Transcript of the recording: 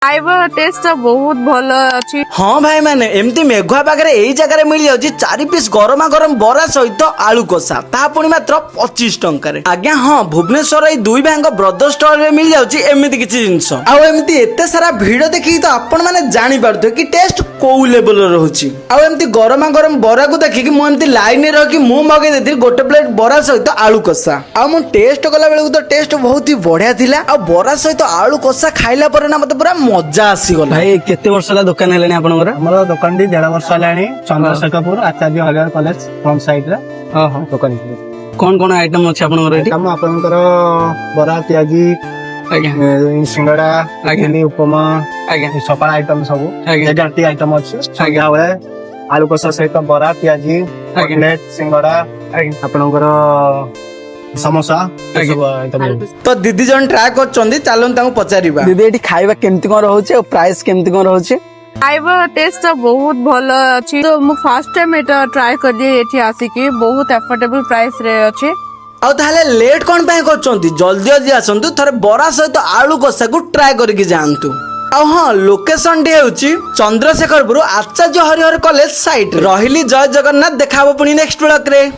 खाइबा टेस्ट बहुत भल अच्छी। हाँ भाई मैंने एमती मेघुआ पाखे यही जगह मिल जाऊँ 4 पिस गरमा गरम बरा सहित आलू कषा ता पुणी मात्र 25 टंकार। आज्ञा हाँ भुवनेश्वर ये दुई भाई ब्रदर स्टोर रे मिल जाऊँ एमती किसी जिनस आमती एत सारा भिड़ देखिए तो आपण मैंने जानी पार्थे कि टेस्ट कौ लेवल रोचे आमती गरमा गरम बरा को देखिकी मुझे लाइन रही मुझे मगे देती गोटे प्लेट बरा सहित आलू कषा आ टेस्ट कला बेलू तो टेस्ट बहुत ही बढ़िया थिला आ बरा सहित आलू कषा खाइला पर ना मते पूरा मजा आसीगला। भाई केते वर्ष ला दुकान हेलानी आपनकर? हमर दुकान दी 1.5 वर्ष हेलानी चंद्रशेखरपुर आचार्य हरिहर कॉलेज फ्रंट साइड रे दुकान। कौन कौन आइटम अछि आपनकर एठी? हम आपनकर बरा पियाजी आज्ञा सिंगड़ा इडली उपमा आज्ञा सकाळ आइटम सब आज्ञा 11टी आइटम अछि। संध्या बेले आलू कषा सहित बरा पियाजी कटलेट सिंगड़ा आपनकर समोसा सब आइटम। तो दीदी जन ट्राई कर चलते पचारिबा। दीदी एठी खाइबा केमती कोन रहउचे और प्राइस केमती कोन रहउचे? खाइबा टेस्ट बहुत भल अच्छी। तो मु फर्स्ट टाइम एटा ट्राई कर दिए एठी आसिकी बहुत अफोर्डेबल प्राइस रे अछि। आउ ताले लेट कोन पे करचोंती जल्दी जल्दी आसंतु थरे बरा सहित आलू कषा को ट्राई करके जानतु। आउ हाँ लोकेशन टी हेउची चंद्रशेखरपुर आचार्य हरिहर कॉलेज साइट रहिली। जय जगन्नाथ। देखाबो पुणी नेक्स्ट ब्लॉग रे।